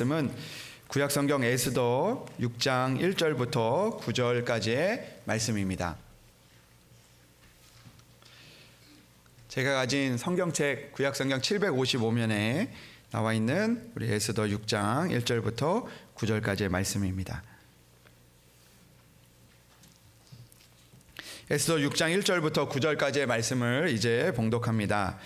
말씀은 구약성경 에스더 6장 1절부터 9절까지의 말씀입니다. 제가 가진 성경책 구약성경 755면에 나와 있는 우리 에스더 6장 1절부터 9절까지의 말씀입니다. 에스더 6장 1절부터 9절까지의 말씀을 이제 봉독합니다.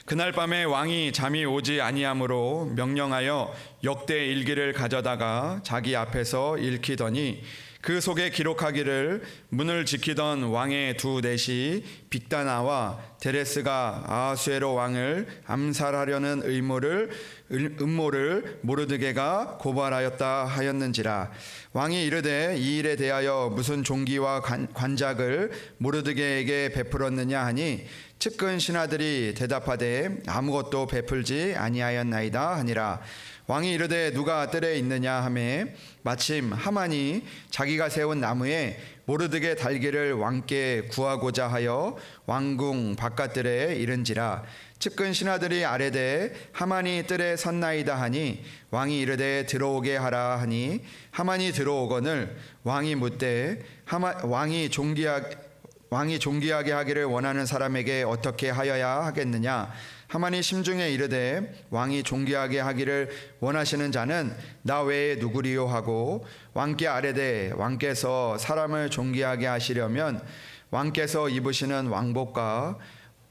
그날 밤에 왕이 잠이 오지 아니하므로 명령하여 역대 일기를 가져다가 자기 앞에서 읽히더니 그 속에 기록하기를 문을 지키던 왕의 두 넷이 빅다나와 데레스가 아하수에로 왕을 암살하려는 음모를 모르드게가 고발하였다 하였는지라. 왕이 이르되 이 일에 대하여 무슨 종기와 관작을 모르드게에게 베풀었느냐 하니 측근 신하들이 대답하되 아무것도 베풀지 아니하였나이다 하니라. 왕이 이르되 누가 뜰에 있느냐 하매 마침 하만이 자기가 세운 나무에 모르드게 달기를 왕께 구하고자 하여 왕궁 바깥뜰에 이른지라. 측근 신하들이 아뢰되 하만이 뜰에 섰나이다 하니 왕이 이르되 들어오게 하라 하니 하만이 들어오거늘 왕이 묻되 왕이 종기하게 하기를 원하는 사람에게 어떻게 하여야 하겠느냐. 하만이 심중에 이르되 왕이 종기하게 하기를 원하시는 자는 나 외에 누구리요 하고 왕께 아뢰되 왕께서 사람을 종기하게 하시려면 왕께서 입으시는 왕복과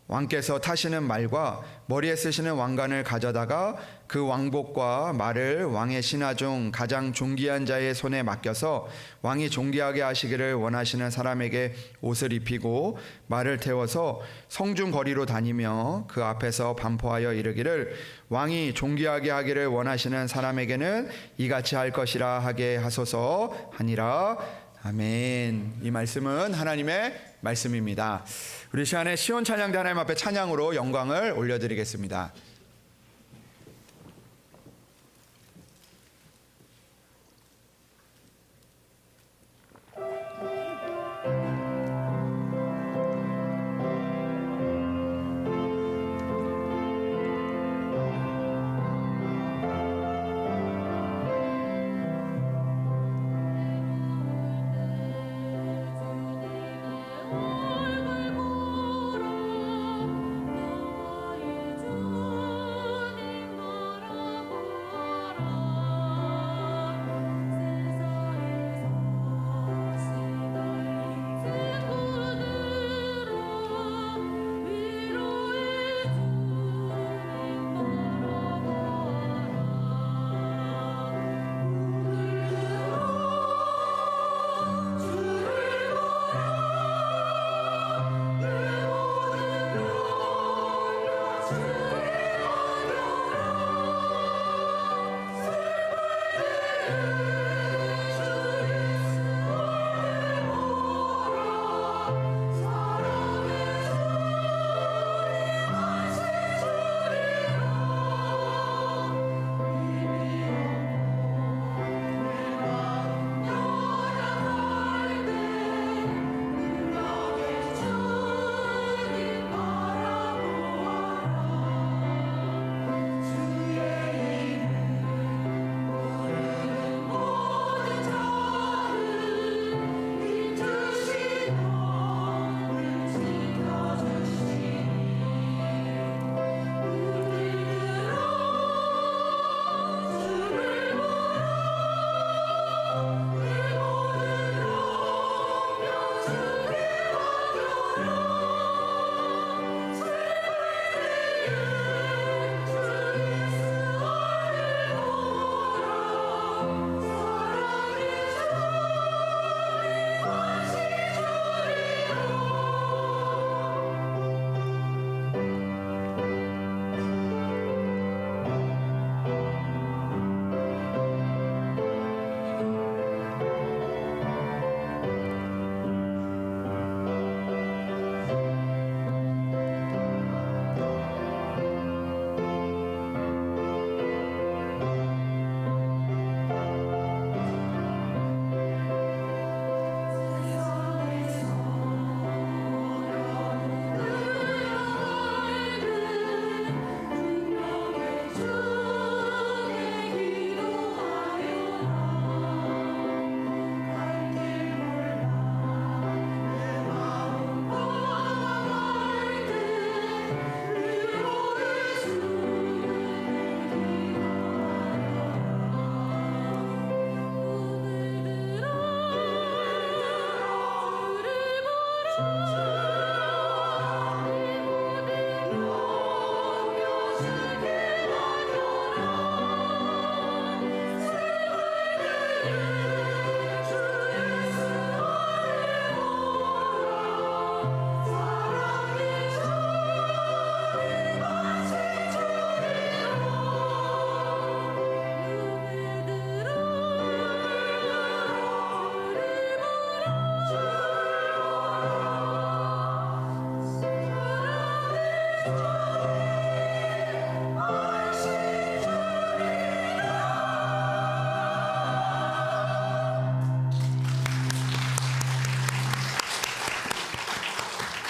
왕께서 타시는 말과 머리에 쓰시는 왕관을 가져다가 그 왕복과 말을 왕의 신하 중 가장 존귀한 자의 손에 맡겨서 왕이 존귀하게 하시기를 원하시는 사람에게 옷을 입히고 말을 태워서 성중 거리로 다니며 그 앞에서 반포하여 이르기를 왕이 존귀하게 하기를 원하시는 사람에게는 이같이 할 것이라 하게 하소서 하니라. 아멘. 이 말씀은 하나님의 말씀입니다. 우리 시간에 시온 찬양대 하나님 앞에 찬양으로 영광을 올려드리겠습니다.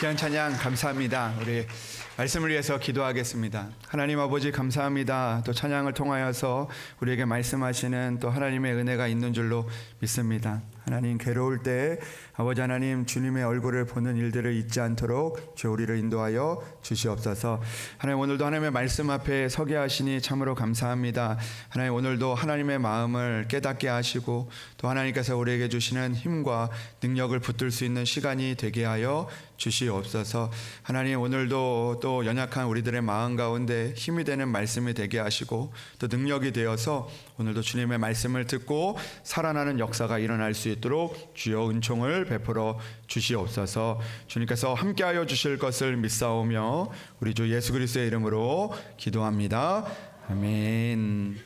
귀한 찬양 감사합니다. 우리 말씀을 위해서 기도하겠습니다. 하나님 아버지 감사합니다. 또 찬양을 통하여서 우리에게 말씀하시는 또 하나님의 은혜가 있는 줄로 믿습니다. 하나님, 괴로울 때 아버지 하나님 주님의 얼굴을 보는 일들을 잊지 않도록 주 우리를 인도하여 주시옵소서. 하나님, 오늘도 하나님의 말씀 앞에 서게 하시니 참으로 감사합니다. 하나님, 오늘도 하나님의 마음을 깨닫게 하시고 또 하나님께서 우리에게 주시는 힘과 능력을 붙들 수 있는 시간이 되게 하여 주시옵소서. 하나님, 오늘도 또 연약한 우리들의 마음 가운데 힘이 되는 말씀이 되게 하시고 또 능력이 되어서 오늘도 주님의 말씀을 듣고 살아나는 역사가 일어날 수 있도록 주여 은총을 베풀어 주시옵소서. 주님께서 함께하여 주실 것을 믿사오며 우리 주 예수 그리스도의 이름으로 기도합니다. 아멘.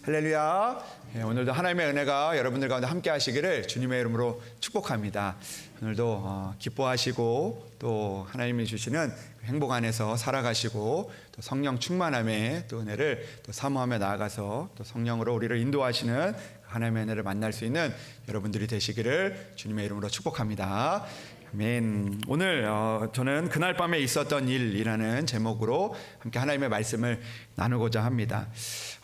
할렐루야. 오늘도 하나님의 은혜가 여러분들 가운데 함께 하시기를 주님의 이름으로 축복합니다. 오늘도 기뻐하시고 또 하나님이 주시는 행복 안에서 살아가시고 또 성령 충만함에 또 은혜를 또 사모하며 나아가서 또 성령으로 우리를 인도하시는 하나님의 은혜를 만날 수 있는 여러분들이 되시기를 주님의 이름으로 축복합니다. 아멘. 오늘 저는 그날 밤에 있었던 일이라는 제목으로 함께 하나님의 말씀을 나누고자 합니다.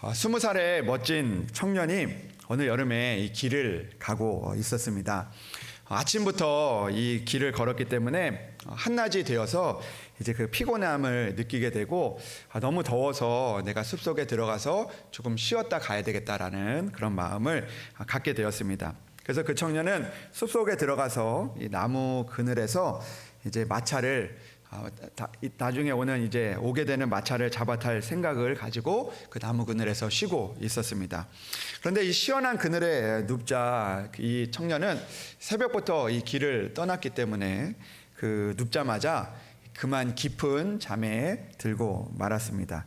20살의 멋진 청년이 어느 여름에 이 길을 가고 있었습니다. 아침부터 이 길을 걸었기 때문에 한낮이 되어서 이제 그 피곤함을 느끼게 되고 너무 더워서 내가 숲속에 들어가서 조금 쉬었다 가야 되겠다라는 그런 마음을 갖게 되었습니다. 그래서 그 청년은 숲속에 들어가서 이 나무 그늘에서 이제 마차를 나중에 오게 되는 마차를 잡아 탈 생각을 가지고 그 나무 그늘에서 쉬고 있었습니다. 그런데 이 시원한 그늘에 눕자 이 청년은 새벽부터 이 길을 떠났기 때문에 그 눕자마자 그만 깊은 잠에 들고 말았습니다.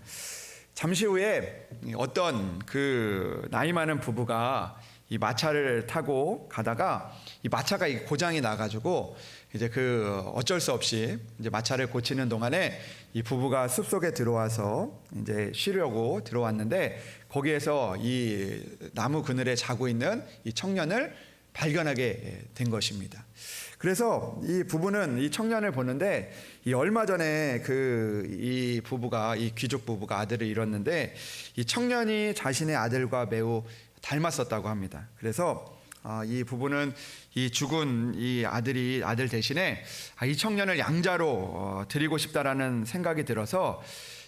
잠시 후에 어떤 그 나이 많은 부부가 이 마차를 타고 가다가 이 마차가 고장이 나가지고 이제 어쩔 수 없이 이제 마차를 고치는 동안에 이 부부가 숲속에 들어와서 이제 쉬려고 들어왔는데 거기에서 이 나무 그늘에 자고 있는 이 청년을 발견하게 된 것입니다. 그래서 이 부부는 이 청년을 보는데 이 얼마 전에 이 부부가 이 귀족 부부가 아들을 잃었는데 이 청년이 자신의 아들과 매우 닮았었다고 합니다. 그래서 이 부부는 이 죽은 이 아들 대신에 이 청년을 양자로 드리고 싶다라는 생각이 들어서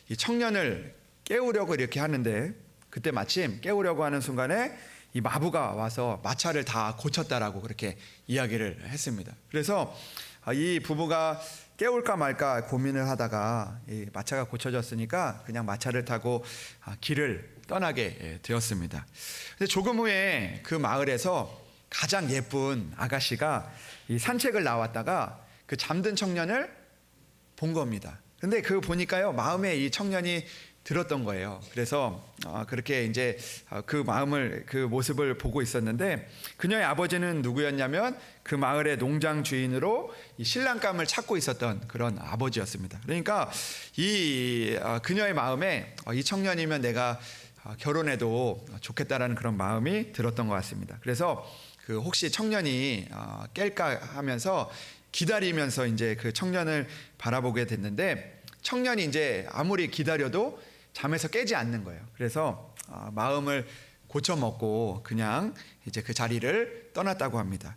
이 청년을 깨우려고 이렇게 하는데 그때 마침 깨우려고 하는 순간에 이 마부가 와서 마차를 다 고쳤다라고 그렇게 이야기를 했습니다. 그래서 이 부부가 깨울까 말까 고민을 하다가 이 마차가 고쳐졌으니까 그냥 마차를 타고 길을 떠나게 되었습니다. 근데 조금 후에 그 마을에서 가장 예쁜 아가씨가 이 산책을 나왔다가 그 잠든 청년을 본 겁니다. 근데 보니까요 마음에 이 청년이 들었던 거예요. 그래서 그렇게 이제 그 모습을 보고 있었는데 그녀의 아버지는 누구였냐면 그 마을의 농장 주인으로 이 신랑감을 찾고 있었던 그런 아버지였습니다. 그러니까 그녀의 마음에 이 청년이면 내가 결혼해도 좋겠다라는 그런 마음이 들었던 것 같습니다. 그래서 혹시 청년이 깰까 하면서 기다리면서 이제 그 청년을 바라보게 됐는데 청년이 이제 아무리 기다려도 잠에서 깨지 않는 거예요. 그래서 마음을 고쳐먹고 그냥 이제 그 자리를 떠났다고 합니다.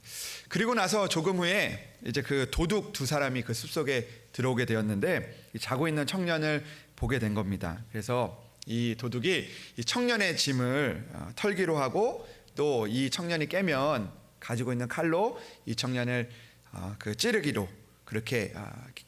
그리고 나서 조금 후에 이제 그 도둑 두 사람이 그 숲속에 들어오게 되었는데 자고 있는 청년을 보게 된 겁니다. 그래서 이 도둑이 이 청년의 짐을 털기로 하고 또 이 청년이 깨면 가지고 있는 칼로 이 청년을 찌르기로 그렇게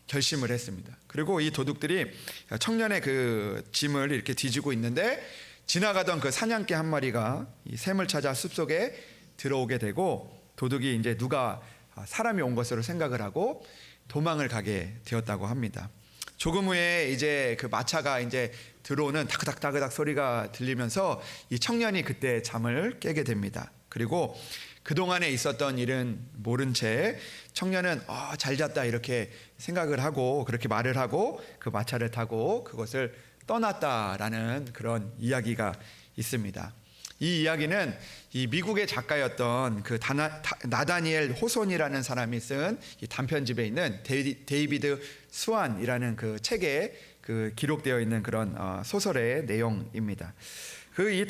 결심을 했습니다. 그리고 이 도둑들이 청년의 그 짐을 이렇게 뒤지고 있는데 지나가던 그 사냥개 한 마리가 이 샘을 찾아 숲속에 들어오게 되고 도둑이 이제 누가 사람이 온 것으로 생각을 하고 도망을 가게 되었다고 합니다. 조금 후에 이제 그 마차가 이제 들어오는 다그닥 소리가 들리면서 이 청년이 그때 잠을 깨게 됩니다. 그리고 그동안에 있었던 일은 모른 채 청년은 잘 잤다 이렇게 생각을 하고 그렇게 말을 하고 그 마차를 타고 그것을 떠났다라는 그런 이야기가 있습니다. 이 이야기는 이 미국의 작가였던 그 나다니엘 호손이라는 사람이 쓴 이 단편집에 있는 데이비드 스완이라는 그 책에 그 기록되어 있는 그런 소설의 내용입니다. 그 이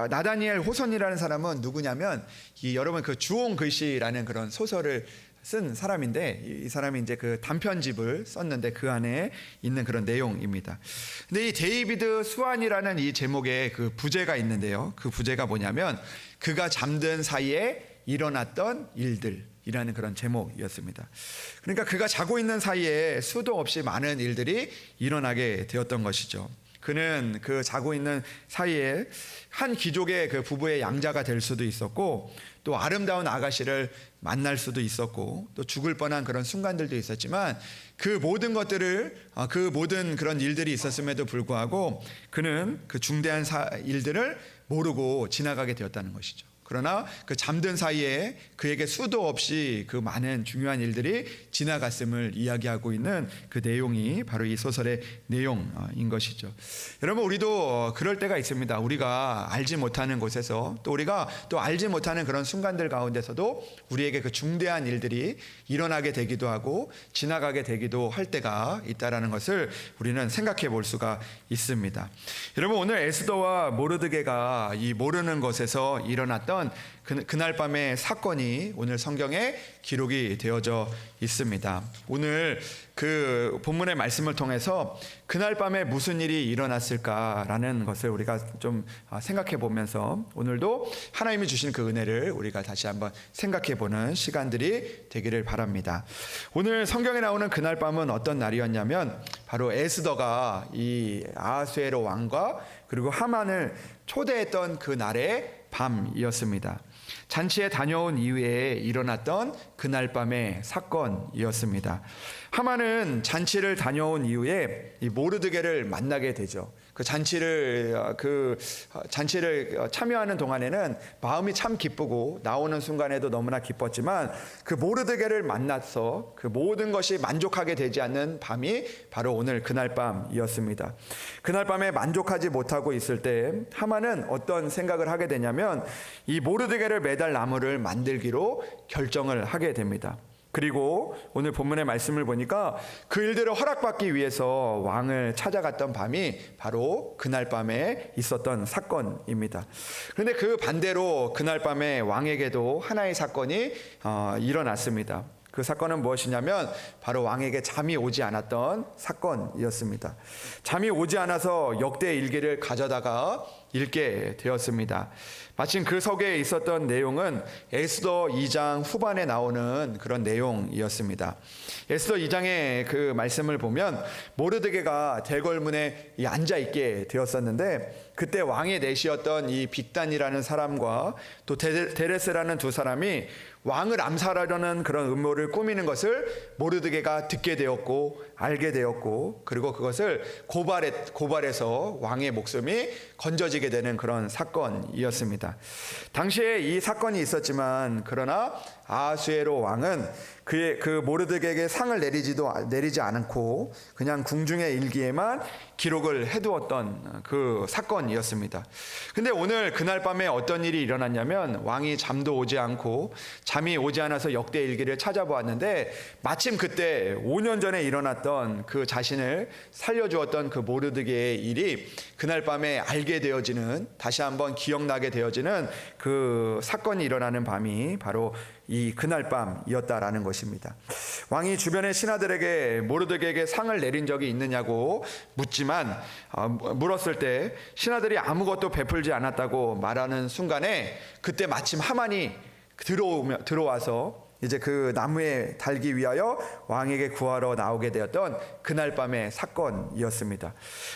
나다니엘 호손이라는 사람은 누구냐면 여러분 그 주홍 글씨라는 그런 소설을 쓴 사람인데 이 사람이 이제 그 단편집을 썼는데 그 안에 있는 그런 내용입니다. 근데 이 데이비드 스완이라는 이 제목에 그 부제가 있는데요. 그 부제가 뭐냐면 그가 잠든 사이에 일어났던 일들이라는 그런 제목이었습니다. 그러니까 그가 자고 있는 사이에 수도 없이 많은 일들이 일어나게 되었던 것이죠. 그는 그 자고 있는 사이에 한 귀족의 그 부부의 양자가 될 수도 있었고 또 아름다운 아가씨를 만날 수도 있었고 또 죽을 뻔한 그런 순간들도 있었지만 그 모든 것들을 그 모든 그런 일들이 있었음에도 불구하고 그는 그 중대한 일들을 모르고 지나가게 되었다는 것이죠. 그러나 그 잠든 사이에 그에게 수도 없이 그 많은 중요한 일들이 지나갔음을 이야기하고 있는 그 내용이 바로 이 소설의 내용인 것이죠. 여러분 우리도 그럴 때가 있습니다. 우리가 알지 못하는 곳에서 또 우리가 또 알지 못하는 그런 순간들 가운데서도 우리에게 그 중대한 일들이 일어나게 되기도 하고 지나가게 되기도 할 때가 있다라는 것을 우리는 생각해 볼 수가 있습니다. 여러분 오늘 에스더와 모르드게가 이 모르는 것에서 일어났던 그날 밤의 사건이 오늘 성경에 기록이 되어져 있습니다. 오늘 그 본문의 말씀을 통해서 그날 밤에 무슨 일이 일어났을까라는 것을 우리가 좀 생각해 보면서 오늘도 하나님이 주신 그 은혜를 우리가 다시 한번 생각해 보는 시간들이 되기를 바랍니다. 오늘 성경에 나오는 그날 밤은 어떤 날이었냐면 바로 에스더가 이 아하수에로 왕과 그리고 하만을 초대했던 그 날의 밤이었습니다. 잔치에 다녀온 이후에 일어났던 그날 밤의 사건이었습니다. 하만은 잔치를 다녀온 이후에 이 모르드게를 만나게 되죠. 그 잔치를 참여하는 동안에는 마음이 참 기쁘고 나오는 순간에도 너무나 기뻤지만 그 모르드게를 만나서 그 모든 것이 만족하게 되지 않는 밤이 바로 오늘 그날 밤이었습니다. 그날 밤에 만족하지 못하고 있을 때 하만은 어떤 생각을 하게 되냐면 이 모르드게를 매달 나무를 만들기로 결정을 하게 됩니다. 그리고 오늘 본문의 말씀을 보니까 그 일들을 허락받기 위해서 왕을 찾아갔던 밤이 바로 그날 밤에 있었던 사건입니다. 그런데 그 반대로 그날 밤에 왕에게도 하나의 사건이 일어났습니다. 그 사건은 무엇이냐면 바로 왕에게 잠이 오지 않았던 사건이었습니다. 잠이 오지 않아서 역대 일기를 가져다가 읽게 되었습니다. 마침 그 석에 있었던 내용은 에스더 2장 후반에 나오는 그런 내용이었습니다. 에스더 2장의 그 말씀을 보면 모르드게가 대궐문에 앉아 있게 되었었는데 그때 왕의 내시였던 이 빅단이라는 사람과 또 데레스라는 두 사람이 왕을 암살하려는 그런 음모를 꾸미는 것을 모르드게가 듣게 되었고 알게 되었고 그리고 그것을 고발해서 왕의 목숨이 건져지게 되는 그런 사건이었습니다. 당시에 이 사건이 있었지만 그러나 아하수에로 왕은 그 모르드게에게 상을 내리지 않고 그냥 궁중의 일기에만 기록을 해두었던 그 사건이었습니다. 근데 오늘 그날 밤에 어떤 일이 일어났냐면 왕이 잠도 오지 않고 잠이 오지 않아서 역대 일기를 찾아보았는데 마침 그때 5년 전에 일어났던 그 자신을 살려주었던 그 모르드게의 일이 그날 밤에 알게 되어지는 다시 한번 기억나게 되어지는 그 사건이 일어나는 밤이 바로 이 그날 밤이었다라는 것입니다. 왕이 주변의 신하들에게 모르드게에게 상을 내린 적이 있느냐고 물었을 때 신하들이 아무것도 베풀지 않았다고 말하는 순간에 그때 마침 하만이 들어와서 이제 그 나무에 달기 위하여 왕에게 구하러 나오게 되었던 그날 밤의 사건이었습니다.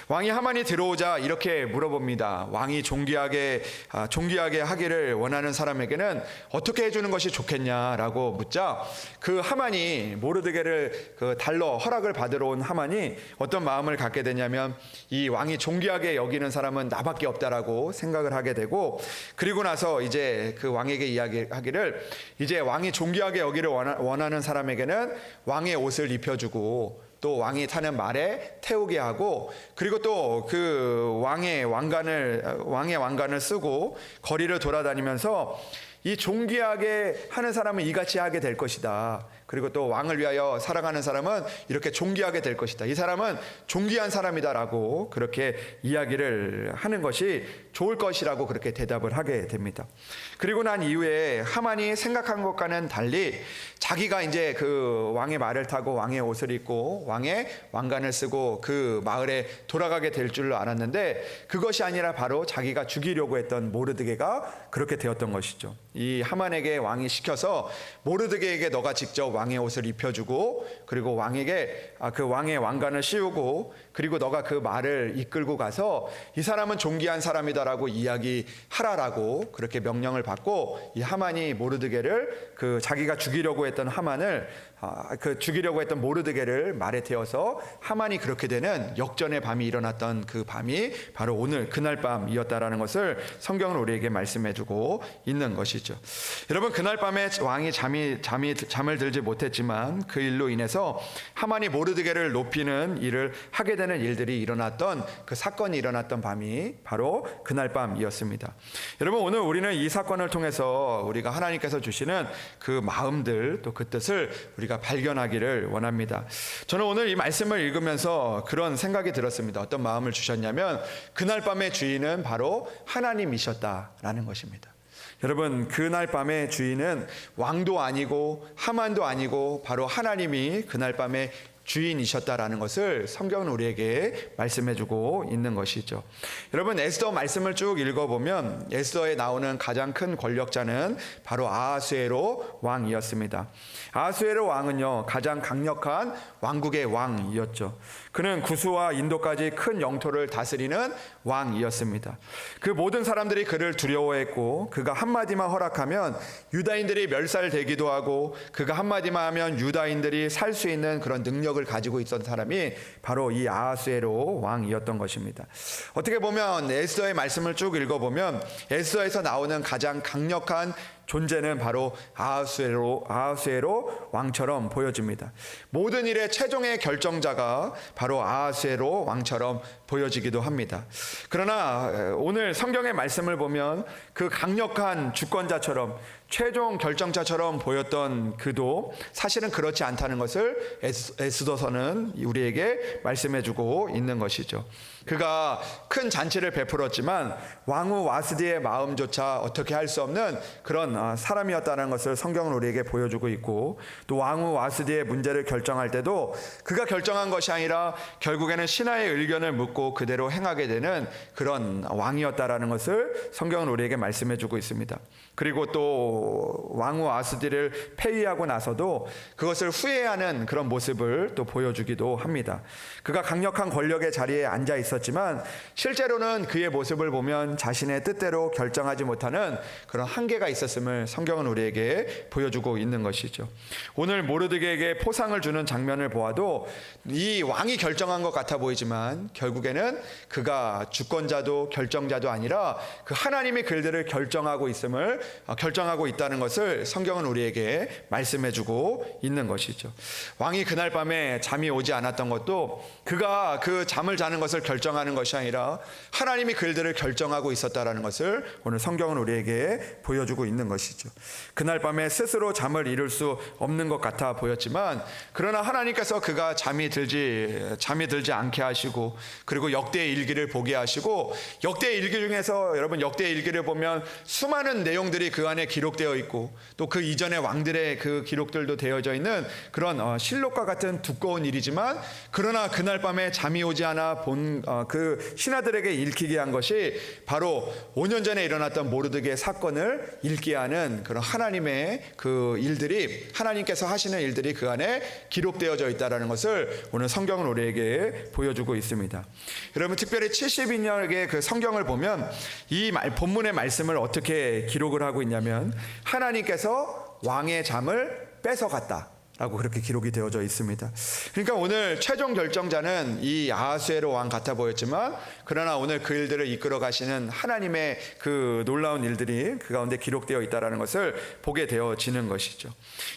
왕이 하만이 들어오자 이렇게 물어봅니다. 왕이 존귀하게 하기를 원하는 사람에게는 어떻게 해주는 것이 좋겠냐라고 묻자, 그 하만이 모르드게를 그 달러 허락을 받으러 온 하만이 어떤 마음을 갖게 되냐면, 이 왕이 존귀하게 여기는 사람은 나밖에 없다라고 생각을 하게 되고, 그리고 나서 이제 그 왕에게 이야기하기를, 이제 왕이 존귀하게 여기를 원하는 사람에게는 왕의 옷을 입혀주고 또 왕이 타는 말에 태우게 하고, 그리고 또 그 왕의 왕관을 쓰고 거리를 돌아다니면서 이 존귀하게 하는 사람은 이같이 하게 될 것이다. 그리고 또 왕을 위하여 살아가는 사람은 이렇게 존귀하게 될 것이다. 이 사람은 존귀한 사람이다라고 그렇게 이야기를 하는 것이 좋을 것이라고 그렇게 대답을 하게 됩니다. 그리고 난 이후에 하만이 생각한 것과는 달리 자기가 이제 그 왕의 말을 타고 왕의 옷을 입고 왕의 왕관을 쓰고 그 마을에 돌아가게 될 줄로 알았는데, 그것이 아니라 바로 자기가 죽이려고 했던 모르드게가 그렇게 되었던 것이죠. 이 하만에게 왕이 시켜서 모르드게에게 너가 직접 왕의 옷을 입혀주고, 그리고 왕에게 그 왕의 왕관을 씌우고, 그리고 너가 그 말을 이끌고 가서 이 사람은 존귀한 사람이다라고 이야기하라라고 그렇게 명령을 받고, 이 하만이 모르드게를 그 자기가 죽이려고 했던 죽이려고 했던 모르드게를 말에 태워서 하만이 그렇게 되는 역전의 밤이 일어났던 그 밤이 바로 오늘 그날 밤이었다라는 것을 성경은 우리에게 말씀해주고 있는 것이죠. 여러분, 그날 밤에 왕이 잠을 들지 못했지만 그 일로 인해서 하만이 모르드게를 높이는 일을 하게 되는 일들이 일어났던, 그 사건이 일어났던 밤이 바로 그날 밤이었습니다. 여러분, 오늘 우리는 이 사건을 통해서 우리가 하나님께서 주시는 그 마음들, 또 그 뜻을 우리가 발견하기를 원합니다. 저는 오늘 이 말씀을 읽으면서 그런 생각이 들었습니다. 어떤 마음을 주셨냐면, 그날 밤의 주인은 바로 하나님이셨다라는 것입니다. 여러분, 그날 밤의 주인은 왕도 아니고 하만도 아니고 바로 하나님이 그날 밤에 주인이셨다라는 것을 성경은 우리에게 말씀해주고 있는 것이죠. 여러분, 에스더 말씀을 쭉 읽어보면 에스더에 나오는 가장 큰 권력자는 바로 아하수에로 왕이었습니다. 아하수에로 왕은요, 가장 강력한 왕국의 왕이었죠. 그는 구스와 인도까지 큰 영토를 다스리는 왕이었습니다. 그 모든 사람들이 그를 두려워했고, 그가 한마디만 허락하면 유다인들이 멸살되기도 하고, 그가 한마디만 하면 유다인들이 살 수 있는 그런 능력을 가지고 있었던 사람이 바로 이 아하수에로 왕이었던 것입니다. 어떻게 보면 에스더의 말씀을 쭉 읽어보면 에스더에서 나오는 가장 강력한 존재는 바로 아하수에로 왕처럼 보여집니다. 모든 일의 최종의 결정자가 바로 아하수에로 왕처럼 보여지기도 합니다. 그러나 오늘 성경의 말씀을 보면 그 강력한 주권자처럼, 최종 결정자처럼 보였던 그도 사실은 그렇지 않다는 것을 에스더서는 우리에게 말씀해주고 있는 것이죠. 그가 큰 잔치를 베풀었지만 왕후 와스디의 마음조차 어떻게 할 수 없는 그런 사람이었다는 것을 성경은 우리에게 보여주고 있고, 또 왕후 와스디의 문제를 결정할 때도 그가 결정한 것이 아니라 결국에는 신하의 의견을 묻고 그대로 행하게 되는 그런 왕이었다라는 것을 성경은 우리에게 말씀해주고 있습니다. 그리고 또 왕후 와스디를 폐위하고 나서도 그것을 후회하는 그런 모습을 또 보여주기도 합니다. 그가 강력한 권력의 자리에 앉아 있었지만 실제로는 그의 모습을 보면 자신의 뜻대로 결정하지 못하는 그런 한계가 있었음을 성경은 우리에게 보여주고 있는 것이죠. 오늘 모르드게에게 포상을 주는 장면을 보아도 이 왕이 결정한 것 같아 보이지만 결국에는 그가 주권자도 결정자도 아니라 그 하나님이 그들을 결정하고 있다는 것을 성경은 우리에게 말씀해주고 있는 것이죠. 왕이 그날 밤에 잠이 오지 않았던 것도 그가 그 잠을 자는 것을 결정하는 것이 아니라 하나님이 그들을 결정하고 있었다라는 것을 오늘 성경은 우리에게 보여주고 있는 것이죠. 그날 밤에 스스로 잠을 이룰 수 없는 것 같아 보였지만 그러나 하나님께서 그가 잠이 들지 않게 하시고, 그리고 역대의 일기를 보게 하시고, 역대의 일기 중에서 여러분 역대의 일기를 보면 수많은 내용들이 그 안에 기록되어 있고, 또 그 이전의 왕들의 그 기록들도 되어져 있는 그런 실록과 같은 두꺼운 일이지만, 그러나 그날 밤에 잠이 오지 않아 본 그 신하들에게 읽히게 한 것이 바로 5년 전에 일어났던 모르드게의 사건을 읽게 한 존재하는 그런 하나님의 그 일들이, 하나님께서 하시는 일들이 그 안에 기록되어져 있다는 것을 오늘 성경은 우리에게 보여주고 있습니다. 여러분, 특별히 70인역의 그 성경을 보면 이 본문의 말씀을 어떻게 기록을 하고 있냐면, 하나님께서 왕의 잠을 뺏어갔다 라고 그렇게 기록이 되어져 있습니다. 그러니까 오늘 최종 결정자는 이 아하수에로 왕 같아 보였지만, 그러나 오늘 그 일들을 이끌어 가시는 하나님의 그 놀라운 일들이 그 가운데 기록되어 있다는 것을 보게 되어지는 것이죠.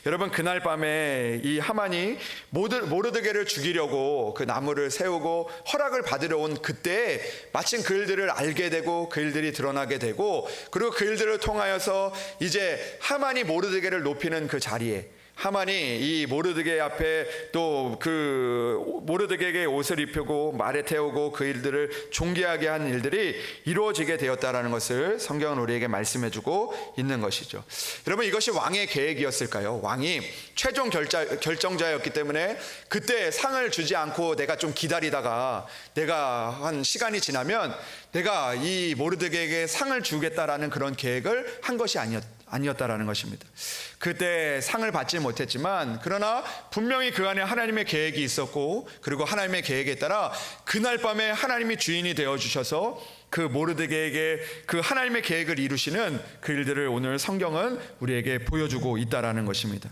여러분, 그날 밤에 이 하만이 모르드게를 죽이려고 그 나무를 세우고 허락을 받으러 온 그때 마침 그 일들을 알게 되고 그 일들이 드러나게 되고, 그리고 그 일들을 통하여서 이제 하만이 모르드게를 높이는 그 자리에 하만이 이 모르드게 앞에 또 그 모르드게에게 옷을 입히고 말에 태우고 그 일들을 존귀하게 한 일들이 이루어지게 되었다라는 것을 성경은 우리에게 말씀해주고 있는 것이죠. 여러분, 이것이 왕의 계획이었을까요? 왕이 최종 결정자였기 때문에 그때 상을 주지 않고 내가 좀 기다리다가 내가 한 시간이 지나면 내가 이 모르드게에게 상을 주겠다라는 그런 계획을 한 것이 아니었다라는 것입니다. 그때 상을 받지 못했지만, 그러나 분명히 그 안에 하나님의 계획이 있었고, 그리고 하나님의 계획에 따라 그날 밤에 하나님이 주인이 되어주셔서 그 모르드게에게 그 하나님의 계획을 이루시는 그 일들을 오늘 성경은 우리에게 보여주고 있다라는 것입니다.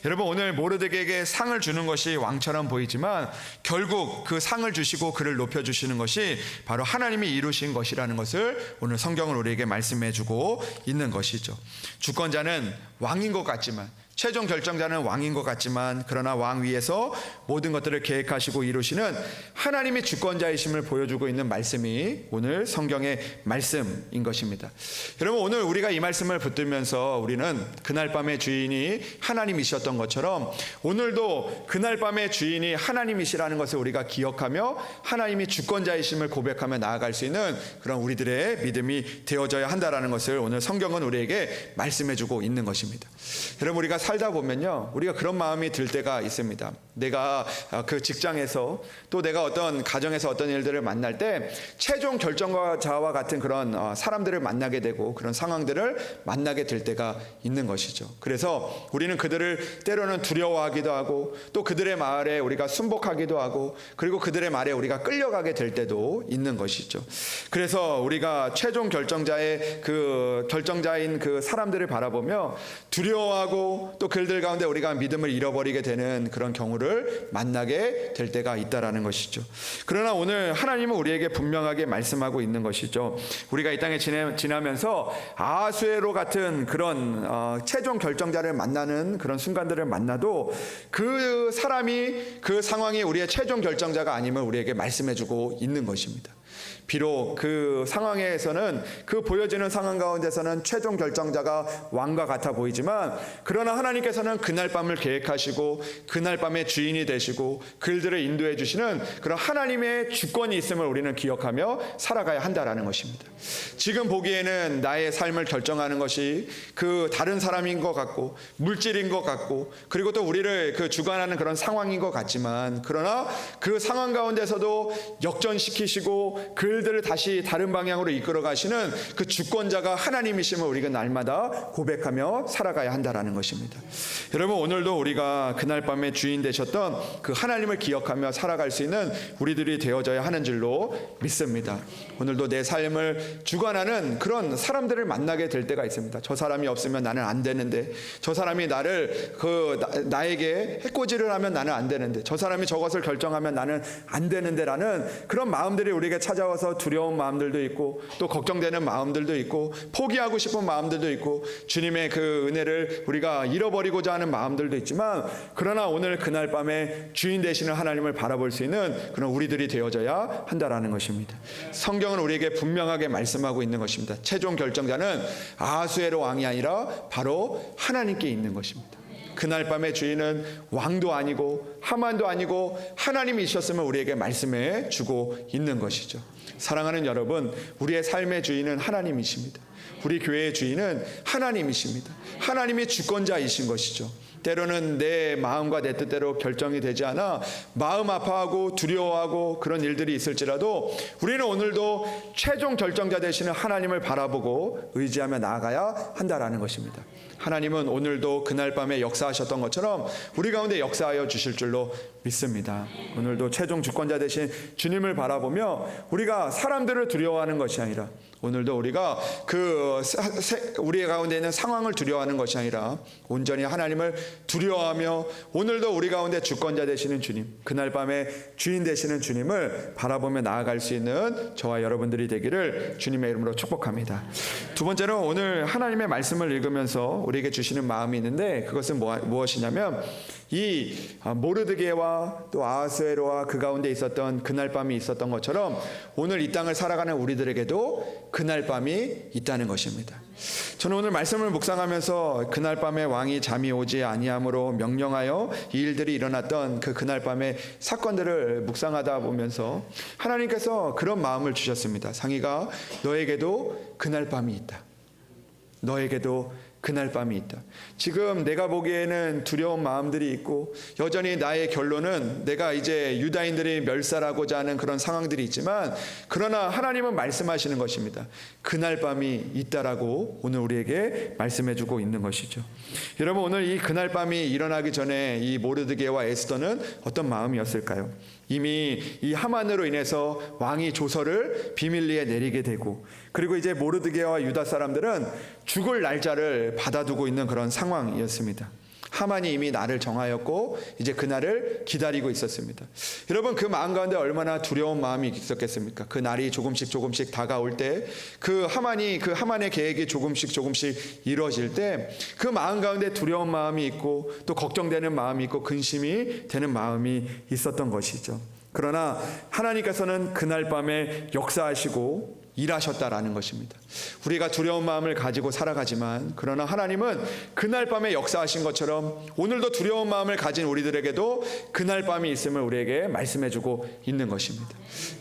여러분, 오늘 모르드게에게 상을 주는 것이 왕처럼 보이지만 결국 그 상을 주시고 그를 높여주시는 것이 바로 하나님이 이루신 것이라는 것을 오늘 성경은 우리에게 말씀해주고 있는 것이죠. 주권자는 왕인 것 같지만, 최종 결정자는 왕인 것 같지만, 그러나 왕 위에서 모든 것들을 계획하시고 이루시는 하나님이 주권자이심을 보여주고 있는 말씀이 오늘 성경의 말씀인 것입니다. 여러분, 오늘 우리가 이 말씀을 붙들면서 우리는 그날 밤의 주인이 하나님이셨던 것처럼 오늘도 그날 밤의 주인이 하나님이시라는 것을 우리가 기억하며 하나님이 주권자이심을 고백하며 나아갈 수 있는 그런 우리들의 믿음이 되어져야 한다는 것을 오늘 성경은 우리에게 말씀해주고 있는 것입니다. 여러분, 우리가 살다 보면요, 우리가 그런 마음이 들 때가 있습니다. 내가 그 직장에서 또 내가 어떤 가정에서 어떤 일들을 만날 때 최종 결정자와 같은 그런 사람들을 만나게 되고 그런 상황들을 만나게 될 때가 있는 것이죠. 그래서 우리는 그들을 때로는 두려워하기도 하고, 또 그들의 말에 우리가 순복하기도 하고, 그리고 그들의 말에 우리가 끌려가게 될 때도 있는 것이죠. 그래서 우리가 최종 결정자의 그 결정자인 그 사람들을 바라보며 두려워하고, 또 그들 가운데 우리가 믿음을 잃어버리게 되는 그런 경우를 만나게 될 때가 있다라는 것이죠. 그러나 오늘 하나님은 우리에게 분명하게 말씀하고 있는 것이죠. 우리가 이 땅에 지나면서 아하수에로 같은 그런 최종 결정자를 만나는 그런 순간들을 만나도 그 사람이, 그 상황이 우리의 최종 결정자가 아님을 우리에게 말씀해주고 있는 것입니다. 비록 그 상황에서는, 그 보여지는 상황 가운데서는 최종 결정자가 왕과 같아 보이지만, 그러나 하나님께서는 그날 밤을 계획하시고 그날 밤의 주인이 되시고 그들을 인도해 주시는 그런 하나님의 주권이 있음을 우리는 기억하며 살아가야 한다라는 것입니다. 지금 보기에는 나의 삶을 결정하는 것이 그 다른 사람인 것 같고 물질인 것 같고, 그리고 또 우리를 그 주관하는 그런 상황인 것 같지만, 그러나 그 상황 가운데서도 역전시키시고 그들을 다시 다른 방향으로 이끌어 가시는 그 주권자가 하나님이심을 우리가 날마다 고백하며 살아가야 한다라는 것입니다. 여러분, 오늘도 우리가 그날 밤에 주인 되셨던 그 하나님을 기억하며 살아갈 수 있는 우리들이 되어져야 하는 줄로 믿습니다. 오늘도 내 삶을 주관하는 그런 사람들을 만나게 될 때가 있습니다. 저 사람이 없으면 나는 안 되는데, 저 사람이 나를 나에게 해코지를 하면 나는 안 되는데, 저 사람이 저것을 결정하면 나는 안 되는데 라는 그런 마음들이 우리에게 찾아와서 두려운 마음들도 있고, 또 걱정되는 마음들도 있고, 포기하고 싶은 마음들도 있고, 주님의 그 은혜를 우리가 잃어버리고자 하는 마음들도 있지만, 그러나 오늘 그날 밤에 주인 되시는 하나님을 바라볼 수 있는 그런 우리들이 되어져야 한다라는 것입니다. 성경은 우리에게 분명하게 말씀하고 있는 것입니다. 최종 결정자는 아하수에로 왕이 아니라 바로 하나님께 있는 것입니다. 그날 밤의 주인은 왕도 아니고 하만도 아니고 하나님이셨음을 우리에게 말씀해 주고 있는 것이죠. 사랑하는 여러분, 우리의 삶의 주인은 하나님이십니다. 우리 교회의 주인은 하나님이십니다. 하나님이 주권자이신 것이죠. 때로는 내 마음과 내 뜻대로 결정이 되지 않아 마음 아파하고 두려워하고 그런 일들이 있을지라도 우리는 오늘도 최종 결정자 되시는 하나님을 바라보고 의지하며 나아가야 한다라는 것입니다. 하나님은 오늘도 그날 밤에 역사하셨던 것처럼 우리 가운데 역사하여 주실 줄로 믿습니다. 오늘도 최종 주권자 되신 주님을 바라보며 우리가 사람들을 두려워하는 것이 아니라 오늘도 우리가 우리 가운데 있는 상황을 두려워하는 것이 아니라 온전히 하나님을 두려워하며 오늘도 우리 가운데 주권자 되시는 주님, 그날 밤에 주인 되시는 주님을 바라보며 나아갈 수 있는 저와 여러분들이 되기를 주님의 이름으로 축복합니다. 두 번째로 오늘 하나님의 말씀을 읽으면서 우리에게 주시는 마음이 있는데 그것은 무엇이냐면 이 모르드게와 또 아하스웨로와 그 가운데 있었던 그날 밤이 있었던 것처럼 오늘 이 땅을 살아가는 우리들에게도 그날 밤이 있다는 것입니다. 저는 오늘 말씀을 묵상하면서 그날 밤에 왕이 잠이 오지 아니함으로 명령하여 이 일들이 일어났던 그날 밤의 사건들을 묵상하다 보면서 하나님께서 그런 마음을 주셨습니다. 상희가 너에게도 그날 밤이 있다. 너에게도 그날 밤이 있다. 지금 내가 보기에는 두려운 마음들이 있고 여전히 나의 결론은 내가 이제 유다인들이 멸살하고자 하는 그런 상황들이 있지만 그러나 하나님은 말씀하시는 것입니다. 그날 밤이 있다라고 오늘 우리에게 말씀해주고 있는 것이죠. 여러분 오늘 이 그날 밤이 일어나기 전에 이 모르드게와 에스더는 어떤 마음이었을까요? 이미 이 하만으로 인해서 왕이 조서를 비밀리에 내리게 되고 그리고 이제 모르드게와 유다 사람들은 죽을 날짜를 받아두고 있는 그런 상황이었습니다. 하만이 이미 날을 정하였고 이제 그날을 기다리고 있었습니다. 여러분 그 마음 가운데 얼마나 두려운 마음이 있었겠습니까? 그 날이 조금씩 다가올 때 그 하만의 계획이 조금씩 이루어질 때 그 마음 가운데 두려운 마음이 있고 또 걱정되는 마음이 있고 근심이 되는 마음이 있었던 것이죠. 그러나 하나님께서는 그날 밤에 역사하시고 일하셨다라는 것입니다. 우리가 두려운 마음을 가지고 살아가지만 그러나 하나님은 그날 밤에 역사하신 것처럼 오늘도 두려운 마음을 가진 우리들에게도 그날 밤이 있음을 우리에게 말씀해주고 있는 것입니다.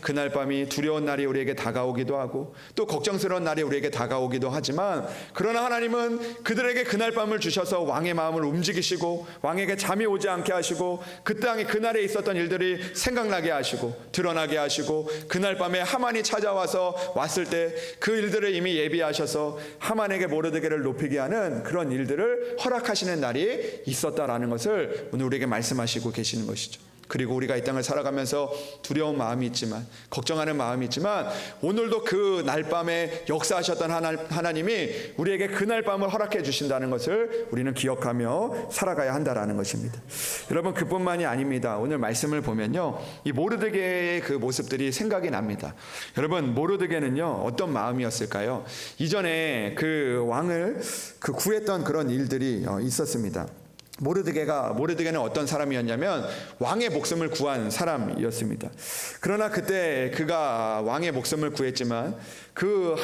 그날 밤이 두려운 날이 우리에게 다가오기도 하고 또 걱정스러운 날이 우리에게 다가오기도 하지만 그러나 하나님은 그들에게 그날 밤을 주셔서 왕의 마음을 움직이시고 왕에게 잠이 오지 않게 하시고 그 땅에 그날에 있었던 일들이 생각나게 하시고 드러나게 하시고 그날 밤에 하만이 찾아와서 왔을 때 그 일들을 이미 예비하셔서 하만에게 모르드게를 높이게 하는 그런 일들을 허락하시는 날이 있었다라는 것을 오늘 우리에게 말씀하시고 계시는 것이죠. 그리고 우리가 이 땅을 살아가면서 두려운 마음이 있지만 걱정하는 마음이 있지만 오늘도 그 날밤에 역사하셨던 하나님이 우리에게 그날 밤을 허락해 주신다는 것을 우리는 기억하며 살아가야 한다라는 것입니다. 여러분 그뿐만이 아닙니다. 오늘 말씀을 보면요 이 모르드게의 그 모습들이 생각이 납니다. 여러분 모르드게는요 어떤 마음이었을까요? 이전에 그 왕을 구했던 그런 일들이 있었습니다. 모르드게는 어떤 사람이었냐면 왕의 목숨을 구한 사람이었습니다. 그러나 그때 그가 왕의 목숨을 구했지만 그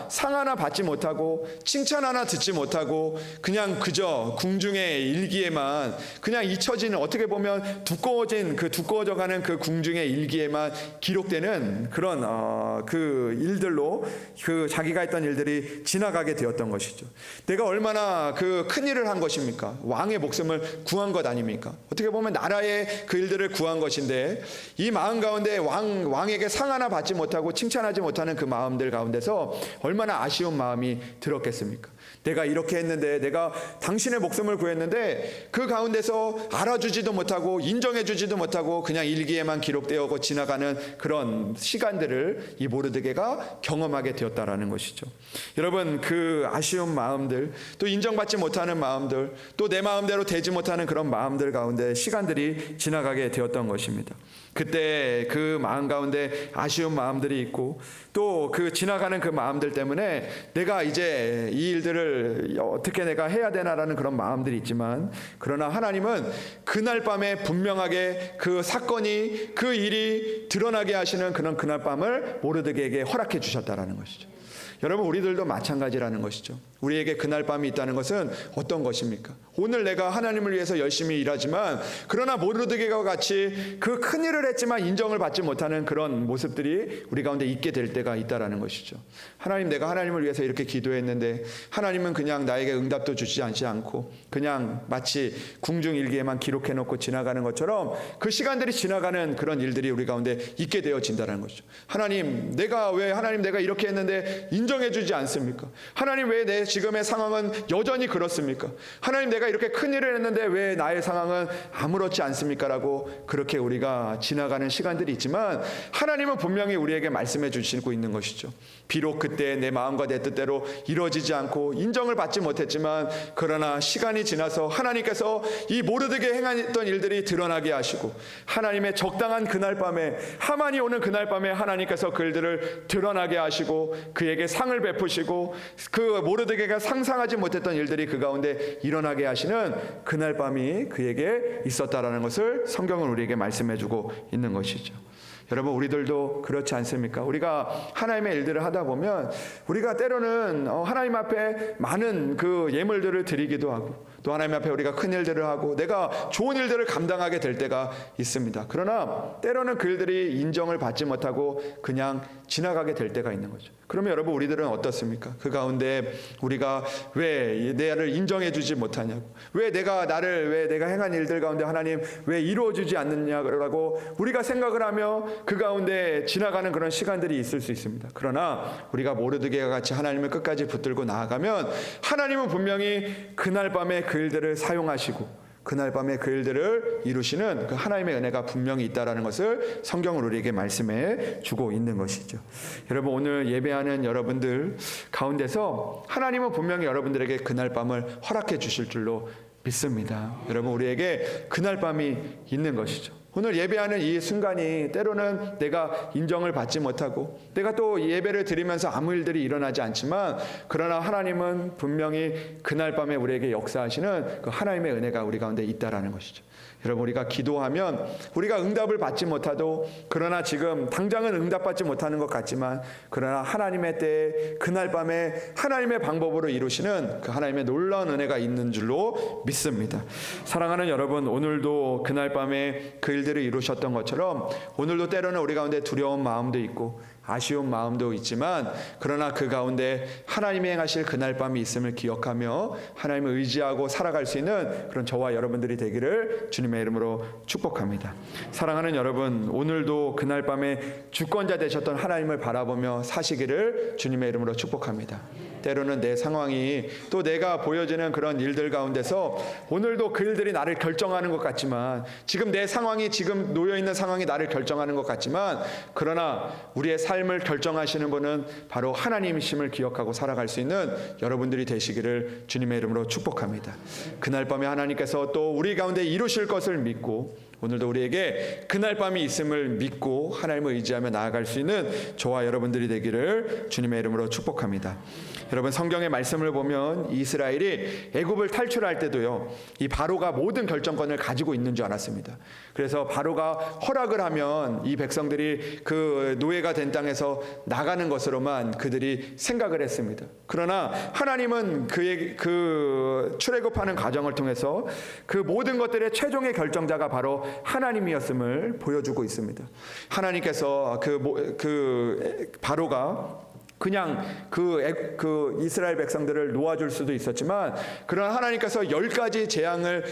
상 하나 받지 못하고 칭찬 하나 듣지 못하고 그냥 그저 궁중의 일기에만 그냥 잊혀지는 어떻게 보면 두꺼워져가는 그 궁중의 일기에만 기록되는 그런 그 일들로 자기가 했던 일들이 지나가게 되었던 것이죠. 내가 얼마나 그 큰 일을 한 것입니까? 왕의 목숨을 구한 것 아닙니까? 어떻게 보면 나라의 그 일들을 구한 것인데 이 마음 가운데 왕에게 상 하나 받지 못하고 칭찬하지 못하는 그 마음들 가운데서 얼마나 아쉬운 마음이 들었겠습니까? 내가 이렇게 했는데 내가 당신의 목숨을 구했는데 그 가운데서 알아주지도 못하고 인정해주지도 못하고 그냥 일기에만 기록되어 지나가는 그런 시간들을 이 모르드게가 경험하게 되었다라는 것이죠. 여러분 그 아쉬운 마음들 또 인정받지 못하는 마음들 또 내 마음대로 되지 못하는 그런 마음들 가운데 시간들이 지나가게 되었던 것입니다. 그때 그 마음 가운데 아쉬운 마음들이 있고 또 그 지나가는 그 마음들 때문에 내가 이제 이 일들을 어떻게 내가 해야 되나라는 그런 마음들이 있지만 그러나 하나님은 그날 밤에 분명하게 그 사건이 그 일이 드러나게 하시는 그날 밤을 모르드게에게 허락해 주셨다라는 것이죠. 여러분, 우리들도 마찬가지라는 것이죠. 우리에게 그날 밤이 있다는 것은 어떤 것입니까? 오늘 내가 하나님을 위해서 열심히 일하지만 그러나 모르드게와 같이 그 큰 일을 했지만 인정을 받지 못하는 그런 모습들이 우리 가운데 있게 될 때가 있다라는 것이죠. 하나님, 내가 하나님을 위해서 이렇게 기도했는데 하나님은 그냥 나에게 응답도 주지 않고 그냥 마치 궁중일기에만 기록해놓고 지나가는 것처럼 그 시간들이 지나가는 그런 일들이 우리 가운데 있게 되어진다는 것이죠. 하나님, 내가 이렇게 했는데 인정해주지 않습니까? 하나님, 왜 내 지금의 상황은 여전히 그렇습니까? 하나님, 내가 이렇게 큰 일을 했는데 왜 나의 상황은 아무렇지 않습니까? 라고 그렇게 우리가 지나가는 시간들이 있지만 하나님은 분명히 우리에게 말씀해 주시고 있는 것이죠. 비록 그때 내 마음과 내 뜻대로 이루어지지 않고 인정을 받지 못했지만 그러나 시간이 지나서 하나님께서 이 모르드게 행했던 일들이 드러나게 하시고 하나님의 적당한 그날 밤에, 하만이 오는 그날 밤에 하나님께서 그 일들을 드러나게 하시고 그에게 상을 베푸시고 그 모르드게가 상상하지 못했던 일들이 그 가운데 일어나게 하시는 그날 밤이 그에게 있었다라는 것을 성경은 우리에게 말씀해주고 있는 것이죠. 여러분, 우리들도 그렇지 않습니까? 우리가 하나님의 일들을 하다 보면 우리가 때로는 하나님 앞에 많은 그 예물들을 드리기도 하고 또 하나님 앞에 우리가 큰 일들을 하고 내가 좋은 일들을 감당하게 될 때가 있습니다. 그러나 때로는 그 일들이 인정을 받지 못하고 그냥 지나가게 될 때가 있는 거죠. 그러면 여러분, 우리들은 어떻습니까? 그 가운데 우리가 왜 나를 인정해 주지 못하냐고, 왜 내가 행한 일들 가운데 하나님 왜 이루어 주지 않느냐고 우리가 생각을 하며 그 가운데 지나가는 그런 시간들이 있을 수 있습니다. 그러나 우리가 모르드게와 같이 하나님을 끝까지 붙들고 나아가면 하나님은 분명히 그날 밤에 그 일들을 사용하시고 그날 밤에 그 일들을 이루시는 그 하나님의 은혜가 분명히 있다라는 것을 성경은 우리에게 말씀해 주고 있는 것이죠. 여러분, 오늘 예배하는 여러분들 가운데서 하나님은 분명히 여러분들에게 그날 밤을 허락해 주실 줄로 믿습니다. 여러분, 우리에게 그날 밤이 있는 것이죠. 오늘 예배하는 이 순간이 때로는 내가 인정을 받지 못하고 내가 또 예배를 드리면서 아무 일들이 일어나지 않지만 그러나 하나님은 분명히 그날 밤에 우리에게 역사하시는 그 하나님의 은혜가 우리 가운데 있다라는 것이죠. 여러분, 우리가 기도하면 우리가 응답을 받지 못하도 그러나 지금 당장은 응답받지 못하는 것 같지만 그러나 하나님의 때에 그날 밤에 하나님의 방법으로 이루시는 그 하나님의 놀라운 은혜가 있는 줄로 믿습니다. 사랑하는 여러분, 오늘도 그날 밤에 그 일들을 이루셨던 것처럼 오늘도 때로는 우리 가운데 두려운 마음도 있고 아쉬운 마음도 있지만 그러나 그 가운데 하나님이 행하실 그날 밤이 있음을 기억하며 하나님을 의지하고 살아갈 수 있는 그런 저와 여러분들이 되기를 주님의 이름으로 축복합니다. 사랑하는 여러분, 오늘도 그날 밤에 주권자 되셨던 하나님을 바라보며 사시기를 주님의 이름으로 축복합니다. 때로는 내 상황이 또 내가 보여지는 그런 일들 가운데서 오늘도 그 일들이 나를 결정하는 것 같지만 지금 내 상황이 지금 놓여있는 상황이 나를 결정하는 것 같지만 그러나 우리의 삶을 결정하시는 분은 바로 하나님이심을 기억하고 살아갈 수 있는 여러분들이 되시기를 주님의 이름으로 축복합니다. 그날 밤에 하나님께서 또 우리 가운데 이루실 것을 믿고 오늘도 우리에게 그날 밤이 있음을 믿고 하나님을 의지하며 나아갈 수 있는 저와 여러분들이 되기를 주님의 이름으로 축복합니다. 여러분, 성경의 말씀을 보면 이스라엘이 애굽을 탈출할 때도요, 이 바로가 모든 결정권을 가지고 있는 줄 알았습니다. 그래서 바로가 허락을 하면 이 백성들이 그 노예가 된 땅에서 나가는 것으로만 그들이 생각을 했습니다. 그러나 하나님은 그의 그 출애굽하는 과정을 통해서 그 모든 것들의 최종의 결정자가 바로 하나님이었음을 보여주고 있습니다. 하나님께서 바로가 그냥 그 이스라엘 백성들을 놓아줄 수도 있었지만 그러나 하나님께서 10가지 재앙을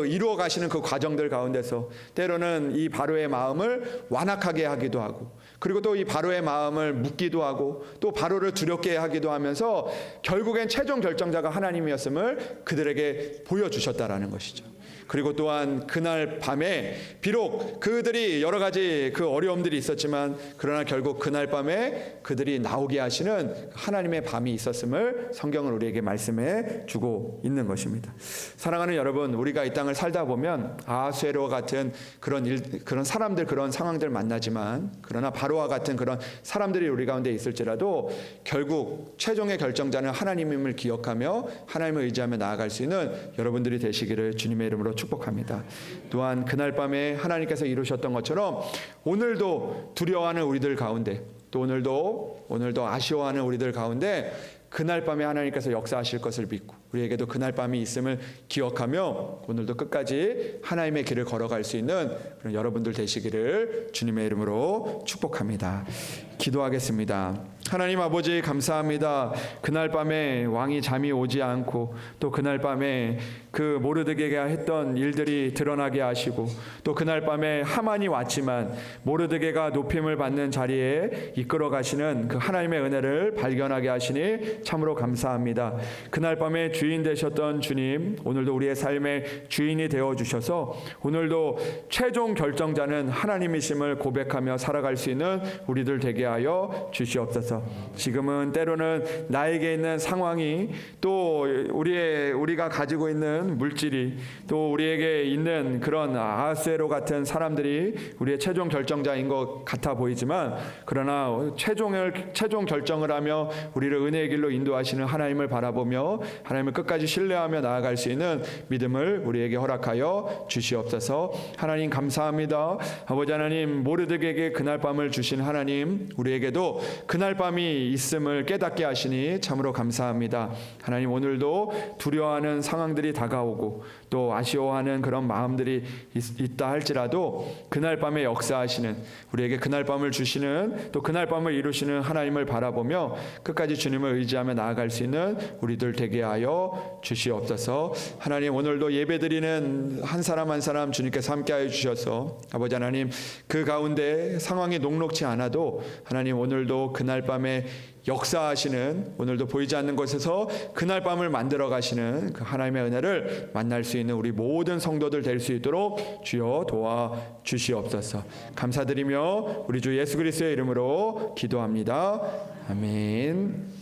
이루어 가시는 그 과정들 가운데서 때로는 이 바로의 마음을 완악하게 하기도 하고 그리고 또 이 바로의 마음을 묻기도 하고 또 바로를 두렵게 하기도 하면서 결국엔 최종 결정자가 하나님이었음을 그들에게 보여주셨다라는 것이죠. 그리고 또한 그날 밤에 비록 그들이 여러 가지 그 어려움들이 있었지만 그러나 결국 그날 밤에 그들이 나오게 하시는 하나님의 밤이 있었음을 성경은 우리에게 말씀해 주고 있는 것입니다. 사랑하는 여러분, 우리가 이 땅을 살다 보면 아하수에로와 같은 그런 사람들, 그런 상황들 만나지만 그러나 바로와 같은 그런 사람들이 우리 가운데 있을지라도 결국 최종의 결정자는 하나님임을 기억하며 하나님을 의지하며 나아갈 수 있는 여러분들이 되시기를 주님의 이름으로 축복합니다. 또한 그날 밤에 하나님께서 이루셨던 것처럼 오늘도 두려워하는 우리들 가운데 또 오늘도 아쉬워하는 우리들 가운데 그날 밤에 하나님께서 역사하실 것을 믿고 우리에게도 그날 밤이 있음을 기억하며 오늘도 끝까지 하나님의 길을 걸어갈 수 있는 그런 여러분들 되시기를 주님의 이름으로 축복합니다. 기도하겠습니다. 하나님 아버지 감사합니다. 그날 밤에 왕이 잠이 오지 않고 또 그날 밤에 그 모르드게가 했던 일들이 드러나게 하시고 또 그날 밤에 하만이 왔지만 모르드게가 높임을 받는 자리에 이끌어 가시는 그 하나님의 은혜를 발견하게 하시니 참으로 감사합니다. 그날 밤에 주인 되셨던 주님, 오늘도 우리의 삶의 주인이 되어 주셔서 오늘도 최종 결정자는 하나님이심을 고백하며 살아갈 수 있는 우리들 되게 하여 주시옵소서. 지금은 때로는 나에게 있는 상황이 또 우리가 가지고 있는 물질이 또 우리에게 있는 그런 아하스웨로 같은 사람들이 우리의 최종 결정자인 것 같아 보이지만 그러나 최종 결정을 하며 우리를 은혜의 길로 인도하시는 하나님을 바라보며 하나님을 끝까지 신뢰하며 나아갈 수 있는 믿음을 우리에게 허락하여 주시옵소서. 하나님 감사합니다. 아버지 하나님, 모르드게에게 그날 밤을 주신 하나님, 우리에게도 그날 밤이 있음을 깨닫게 하시니 참으로 감사합니다. 하나님, 오늘도 두려워하는 상황들이 다가오고 또 아쉬워하는 그런 마음들이 있다 할지라도 그날 밤에 역사하시는, 우리에게 그날 밤을 주시는, 또 그날 밤을 이루시는 하나님을 바라보며 끝까지 주님을 의지하며 나아갈 수 있는 우리들 되게 하여 주시옵소서. 하나님, 오늘도 예배드리는 한 사람 한 사람 주님께서 함께하여 주셔서 아버지 하나님, 그 가운데 상황이 녹록지 않아도 하나님 오늘도 그날 밤에 역사하시는, 오늘도 보이지 않는 곳에서 그날 밤을 만들어 가시는 그 하나님의 은혜를 만날 수 있는 우리 모든 성도들 될 수 있도록 주여 도와 주시옵소서. 감사드리며 우리 주 예수 그리스도의 이름으로 기도합니다. 아멘.